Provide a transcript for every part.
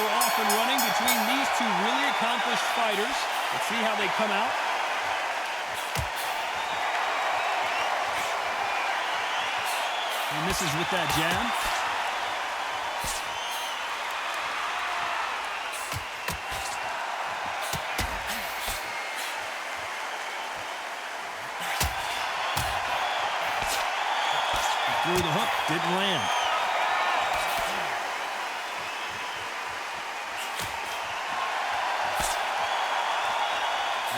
are off and running between these two really accomplished fighters. Let's see how they come out. He misses with that jab. Threw the hook, didn't land.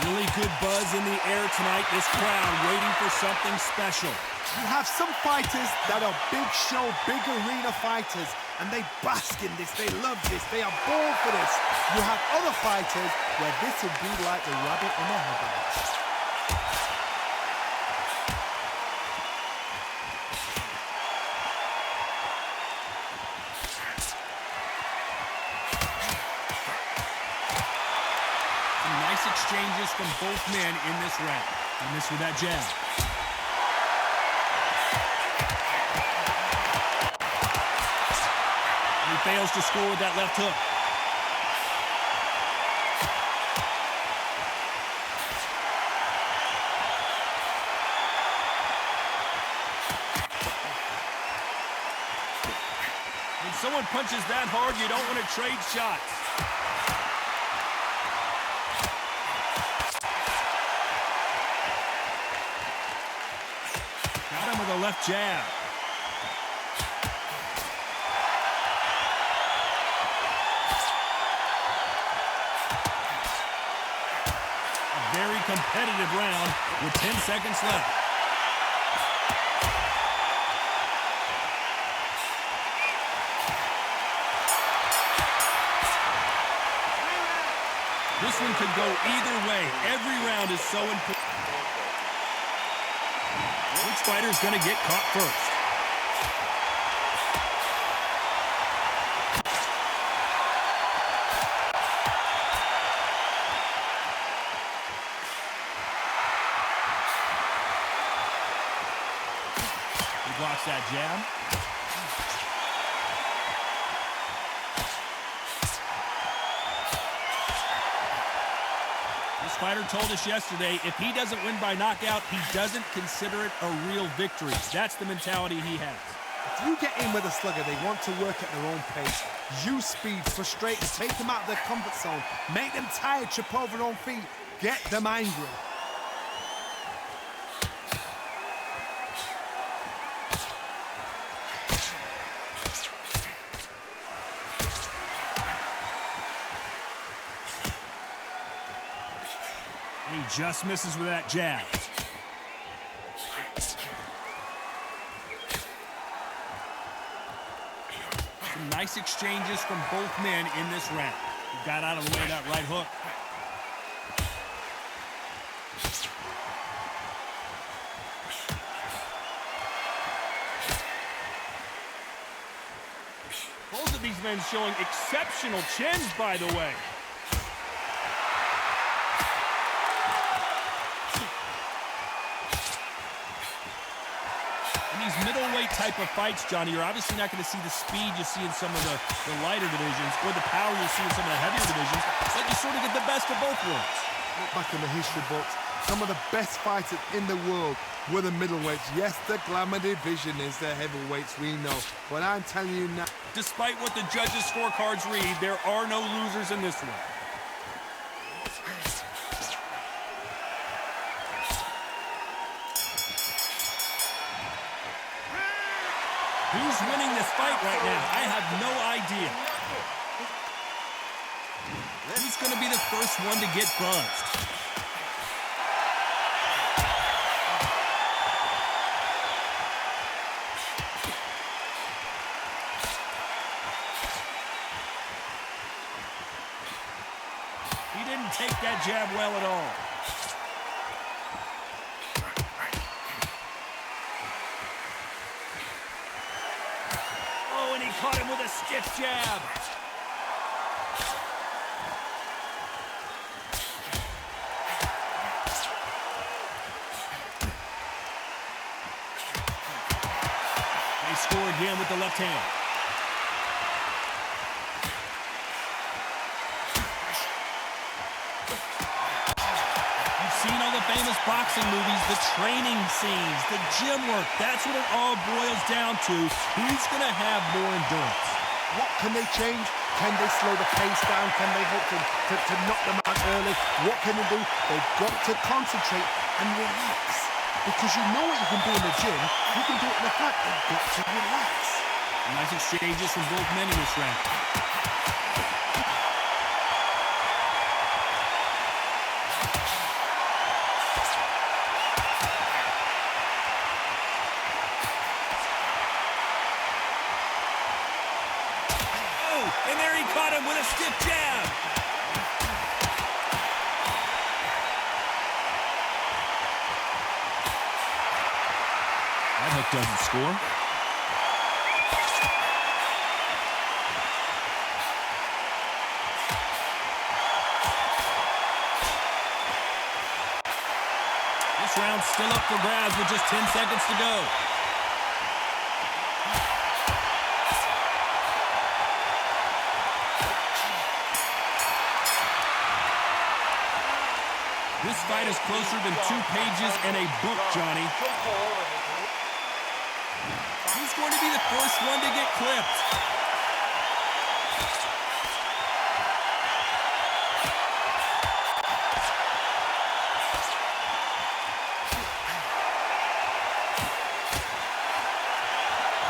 Really good buzz in the air tonight. This crowd waiting for something special. You have some fighters that are big show, big arena fighters, and they bask in this, they love this, they are born for this. You have other fighters where this will be like the rabbit in the headlights. Nice exchanges from both men in this round. He missed with that jab. And he fails to score with that left hook. When someone punches that hard, you don't want to trade shots. With a left jab. A very competitive round with 10 seconds left. This one could go either way. Every round is so important. Which fighter's going to get caught first? He blocks that jab. This fighter told us yesterday, if he doesn't win by knockout, he doesn't consider it a real victory. That's the mentality he has. If you get in with a slugger, they want to work at their own pace. Use speed, frustrate them, take them out of their comfort zone, make them tired, trip over their own feet, get them angry. He just misses with that jab. Some nice exchanges from both men in this round. He got out of the way of that right hook. Both of these men showing exceptional chins, by the way. These middleweight type of fights, Johnny, you're obviously not going to see the speed you see in some of the lighter divisions or the power you see in some of the heavier divisions, but you sort of get the best of both worlds. Look back in the history books, some of the best fighters in the world were the middleweights. Yes, the glamour division is the heavyweights, we know, but I'm telling you now. Despite what the judges' scorecards read, there are no losers in this one. Who's winning this fight right now? I have no idea. Who's going to be the first one to get buzzed? He didn't take that jab well at all. Caught him with a stiff jab. They score again with the left hand. just boxing movies, the training scenes, the gym work, that's what it all boils down to. Who's going to have more endurance? What can they change? Can they slow the pace down? Can they hope to knock them out early? What can they do? They've got to concentrate and relax. Because you know what you can do in the gym, you can do it in the fight. You've got to relax. Nice exchanges from both men in this round. And there he caught him with a stiff jab. That hook doesn't score. This round's still up for grabs with just 10 seconds to go. This fight is closer than 2 pages in a book, Johnny. Who's going to be the first one to get clipped?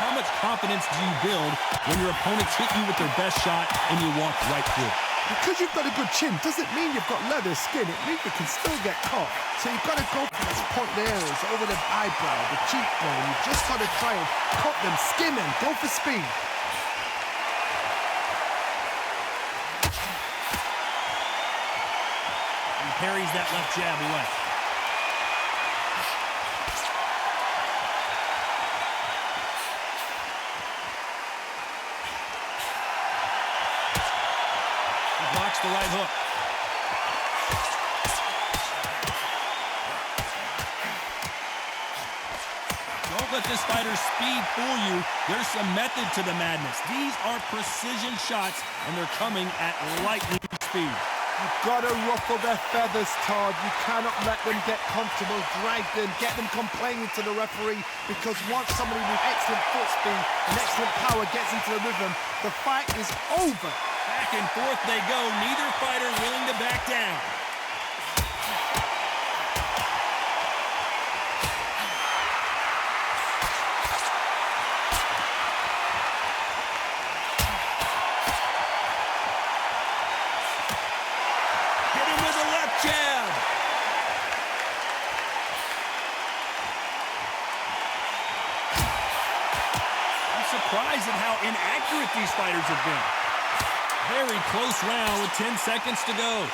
How much confidence do you build when your opponents hit you with their best shot and you walk right through it? Because you've got a good chin doesn't mean you've got leather skin. It means you can still get caught. So you've got to go for those point areas over the eyebrow, the cheekbone. You've just got to try and cut them, skin them, go for speed. And parries that left jab away. Blocks the right hook. Don't let this fighter's speed fool you. There's some method to the madness. These are precision shots, and they're coming at lightning speed. You've got to ruffle their feathers, Todd. You cannot let them get comfortable, drag them, get them complaining to the referee, because once somebody with excellent foot speed and excellent power gets into the rhythm, the fight is over. Back and forth they go, neither fighter willing to back down. Hit him with a left jab. I'm surprised at how inaccurate these fighters have been. Very close round with 10 seconds to go.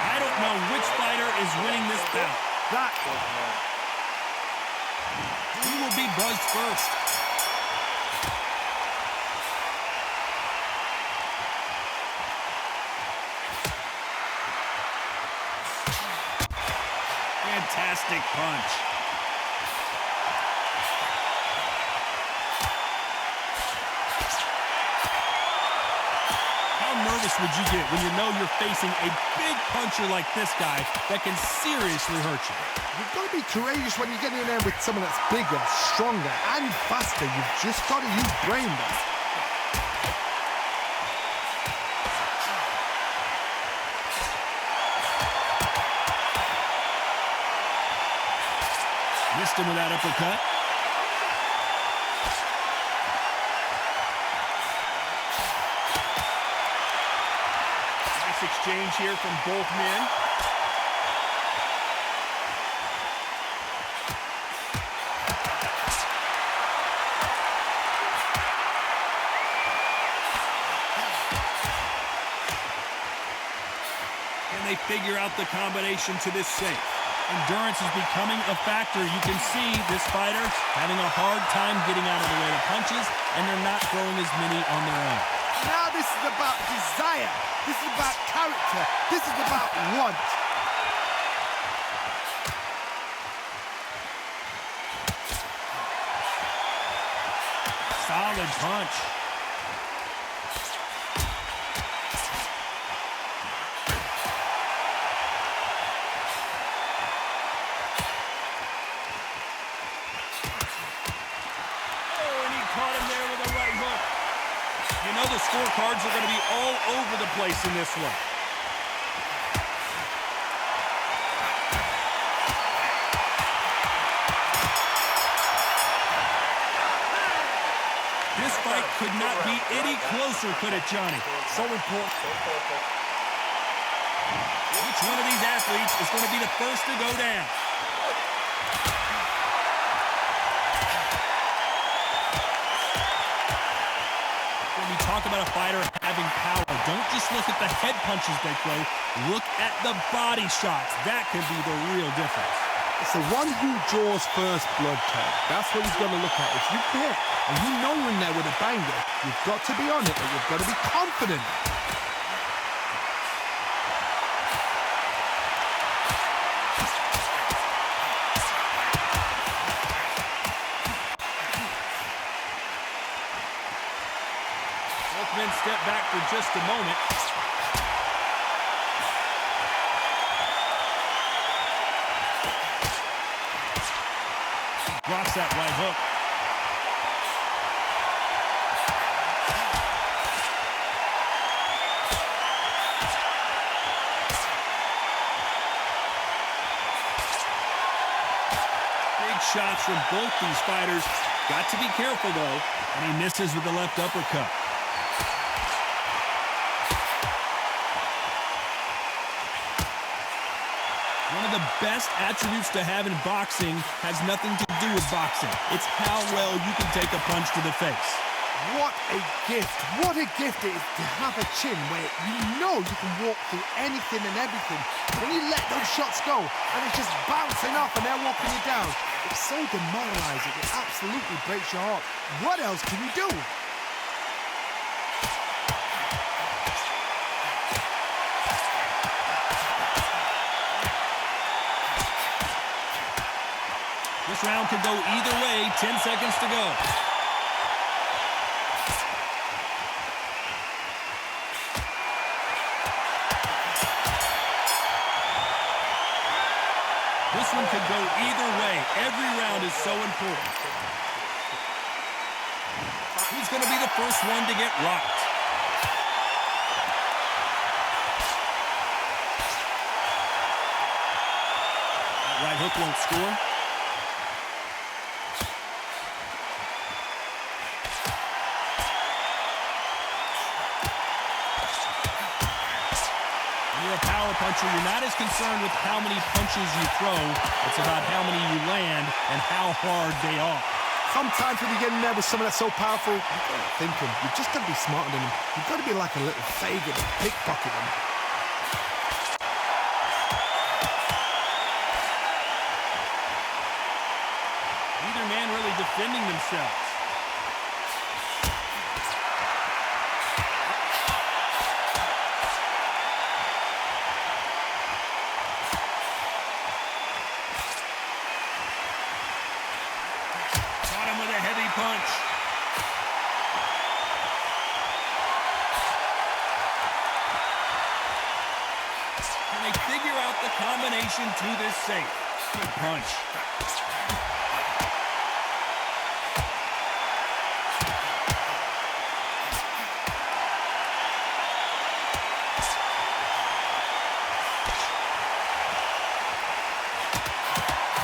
I don't know which fighter is winning this bout. Who will be buzzed first? Fantastic punch. How nervous would you get when you know you're facing a big puncher like this guy that can seriously hurt you? You've got to be courageous when you're getting in there with someone that's bigger, stronger, and faster. You've just got to use brain there. Missed him with that uppercut. Nice exchange here from both men. Can they figure out the combination to this safe? Endurance is becoming a factor. You can see this fighter having a hard time getting out of the way of punches, and they're not throwing as many on their own. Now this is about desire. This is about character. This is about want. Solid punch. You know the scorecards are going to be all over the place in this one. This fight could not be any closer, could it, Johnny? So important. Each one of these athletes is going to be the first to go down. Talk about a fighter having power. Don't just look at the head punches they throw. Look at the body shots. That can be the real difference. It's the one who draws first blood, Ted. That's what he's going to look at. If you hit and you know in there with a banger, you've got to be on it, and you've got to be confident. Men step back for just a moment. Drops that right hook. Big shots from both these fighters. Got to be careful, though. And he misses with the left uppercut. One of the best attributes to have in boxing has nothing to do with boxing. It's how well you can take a punch to the face. What a gift. What a gift it is to have a chin where you know you can walk through anything and everything. When you let those shots go and it's just bouncing off and they're walking you down, it's so demoralizing. It absolutely breaks your heart. What else can you do? This round could go either way. 10 seconds to go. This one could go either way. Every round is so important. Who's going to be the first one to get rocked? That right hook won't score. You're a power puncher. You're not as concerned with how many punches you throw. It's about how many you land and how hard they are. Sometimes when you get in there with someone that's so powerful, you've got to think him. You've just got to be smarter than him. You've got to be like a little Fagin and pickpocket him. Neither man really defending themselves. Punch. Can they figure out the combination to this safe? Good punch.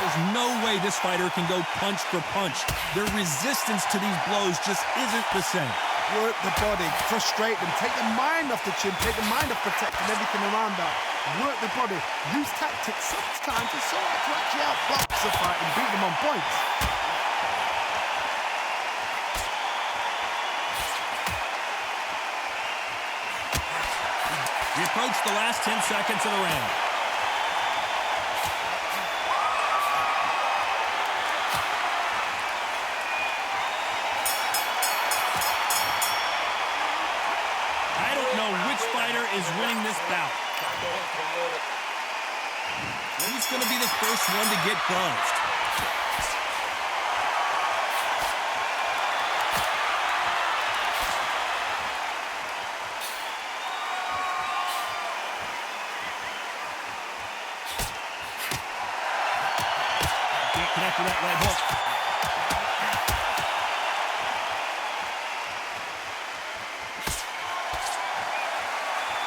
There's no way this fighter can go punch for punch. Their resistance to these blows just isn't the same. Work the body, frustrate them, take the mind off the chin, take the mind off protecting everything around that. Work the body, use tactics sometimes to sort of to actually outbox the fight and beat them on points. We approach the last 10 seconds of the round. Which fighter is winning this bout? Who's going to be the first one to get buzzed? connect with that right hook.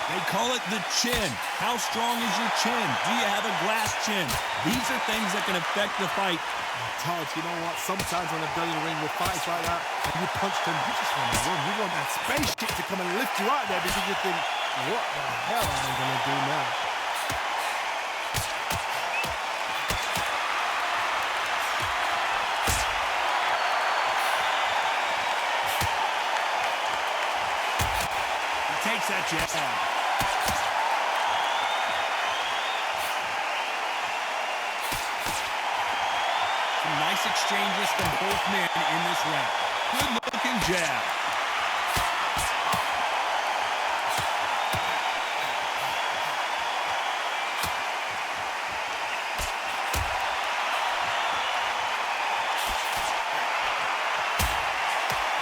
They call it the chin. How strong is your chin? Do you have a glass chin? These are things that can affect the fight. Todd, you know what? Sometimes when I've done in the ring with fights like that, and you punch them, you just want to run. You want that spaceship to come and lift you out there because you think, what the hell am I going to do now? He takes that jab. Nice exchanges from both men in this round. Good-looking jab.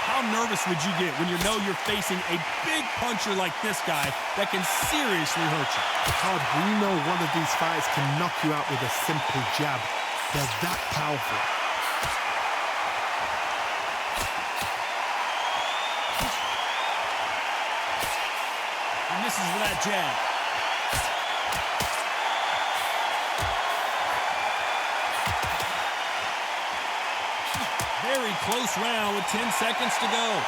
How nervous would you get when you know you're facing a big puncher like this guy that can seriously hurt you? Todd, we know one of these fighters can knock you out with a simple jab. They're that powerful. And this is that jab. Very close round with 10 seconds to go.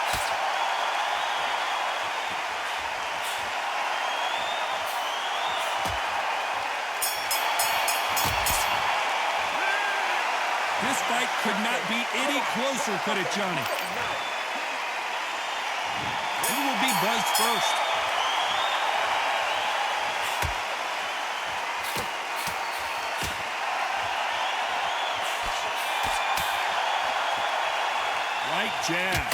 This fight could not be any closer, could it, Johnny? Who will be buzzed first? Right jab.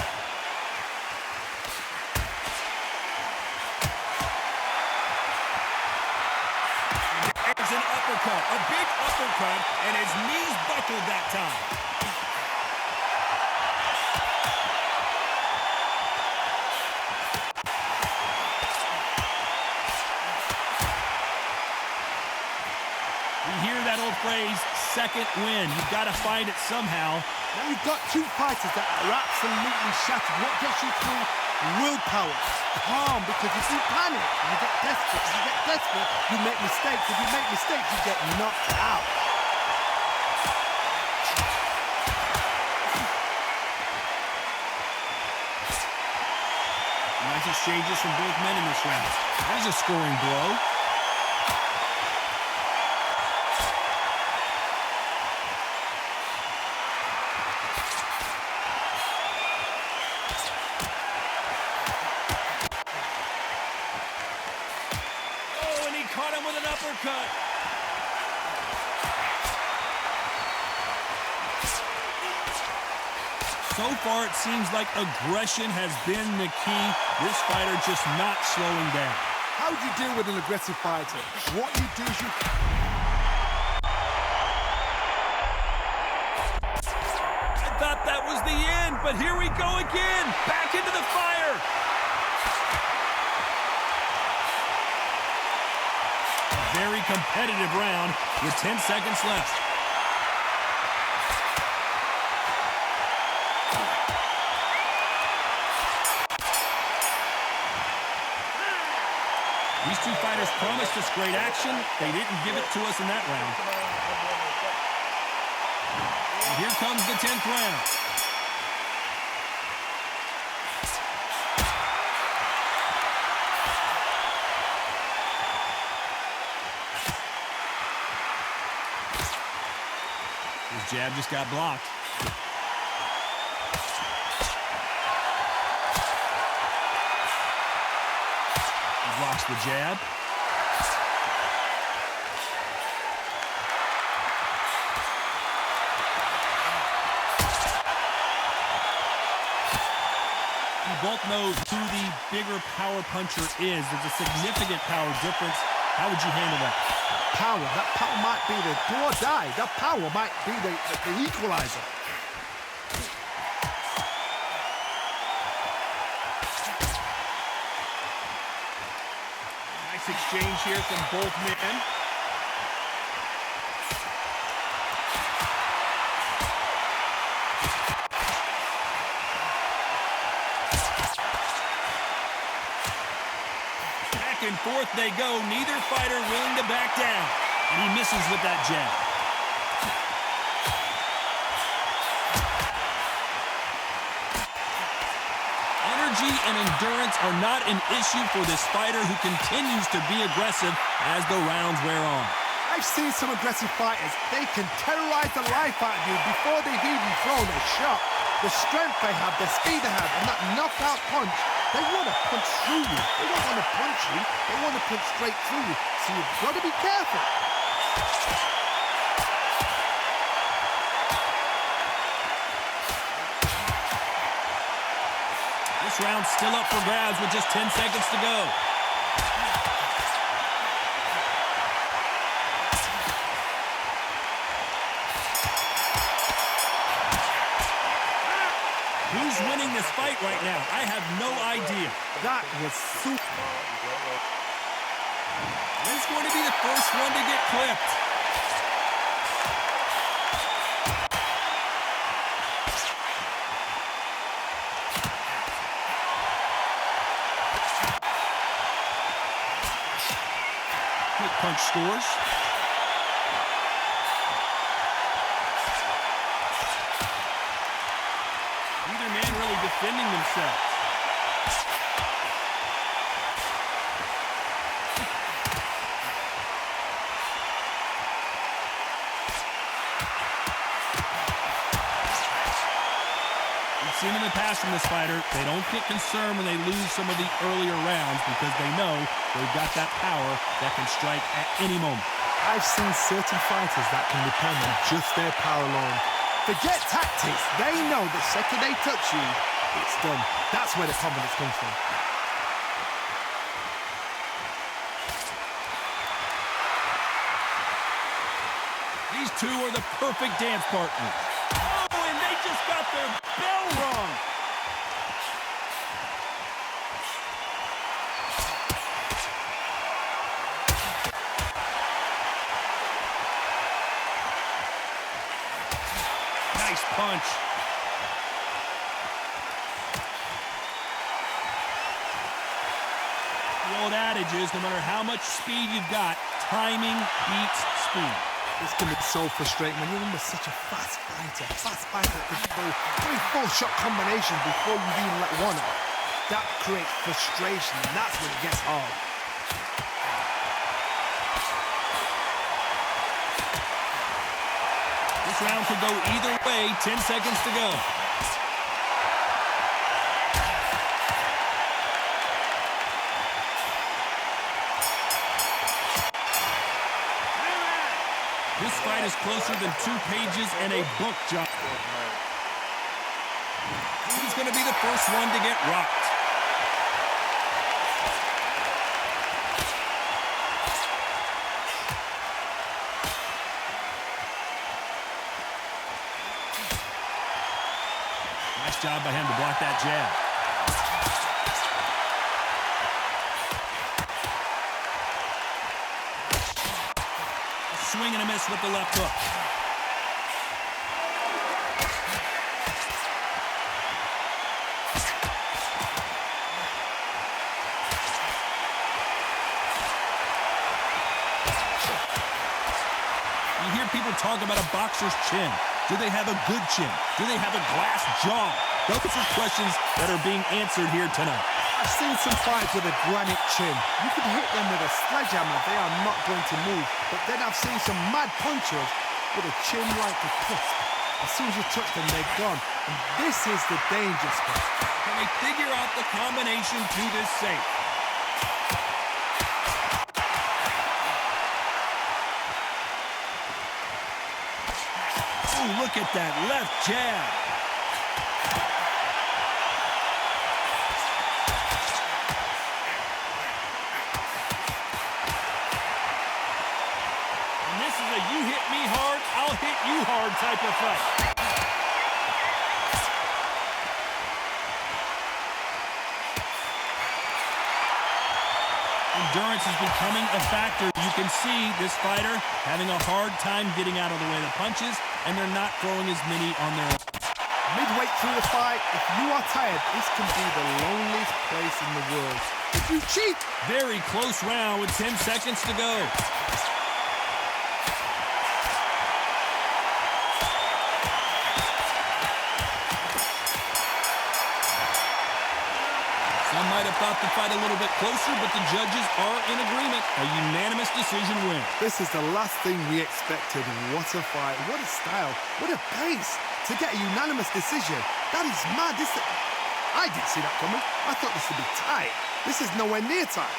There's an uppercut, a big uppercut, and his knees buckled that time. We hear that old phrase, second win. You've got to find it somehow. Now you've got two fighters that are absolutely shattered. What gets you through? Willpower. Calm, because if you panic, you get desperate. If you get desperate, you make mistakes. If you make mistakes, you get knocked out. Nice exchanges from both men in this round. There's a scoring blow. Caught him with an uppercut. So far, it seems like aggression has been the key. This fighter just not slowing down. How would you deal with an aggressive fighter? What you do is you... I thought that was the end, but here we go again. Back into the fire. Very competitive round with 10 seconds left. These two fighters promised us great action. They didn't give it to us in that round. And here comes the 10th round. His jab just got blocked. He blocks the jab. You both know who the bigger power puncher is. There's a significant power difference. How would you handle that? Power. That power might be the do or die. That power might be the equalizer. Nice exchange here from both men. forth they go. Neither fighter willing to back down. And he misses with that jab. Energy and endurance are not an issue for this fighter who continues to be aggressive as the rounds wear on. I've seen some aggressive fighters. They can terrorize the life out of you before they've even thrown a shot. The strength they have, the speed they have, and that knockout punch, they want to punch through you. They don't want to punch you. They want to punch straight through you. So you've got to be careful. This round's still up for grabs with just 10 seconds to go. Who's winning this fight right now? I have no idea. That was super. This is going to be the first one to get clipped. Quick punch scores. Neither man really defending themselves. We've seen in the past from this fighter, they don't get concerned when they lose some of the earlier rounds because they know they've got that power that can strike at any moment. I've seen certain fighters that can depend on just their power alone. Forget tactics. They know the second they touch you, it's done. That's where the confidence comes from. These two are the perfect dance partners. Oh, and they just got their bell rung. Nice punch. The old adage is no matter how much speed you've got, timing beats speed. This can be so frustrating when you're under such a fast fighter that can throw 3 full-shot combinations before you even let one off. That creates frustration, and that's when it gets hard. This round could go either way. 10 seconds to go. This fight is closer than 2 pages in a book, John. Who's going to be the first one to get rocked? Nice job by him to block that jab. Swing and a miss with the left hook. You hear people talk about a boxer's chin. Do they have a good chin? Do they have a glass jaw? Those are questions that are being answered here tonight. I've seen some fights with a granite chin. You could hit them with a sledgehammer, they are not going to move. But then I've seen some mad punchers with a chin like a crisp. As soon as you touch them, they're gone. And this is the danger spot. Can they figure out the combination to this safe? Oh, look at that left jab. You hit me hard, I'll hit you hard type of fight. Endurance is becoming a factor. You can see this fighter having a hard time getting out of the way of the punches, and they're not throwing as many on their own. Midway through the fight, if you are tired, this can be the loneliest place in the world. If you cheat... Very close round with 10 seconds to go. Some might have thought the fight a little bit closer, but the judges are in agreement. A unanimous decision win. This is the last thing we expected. What a fight. What a style. What a pace. To get a unanimous decision. That is mad. I didn't see that coming. I thought this would be tight. This is nowhere near tight.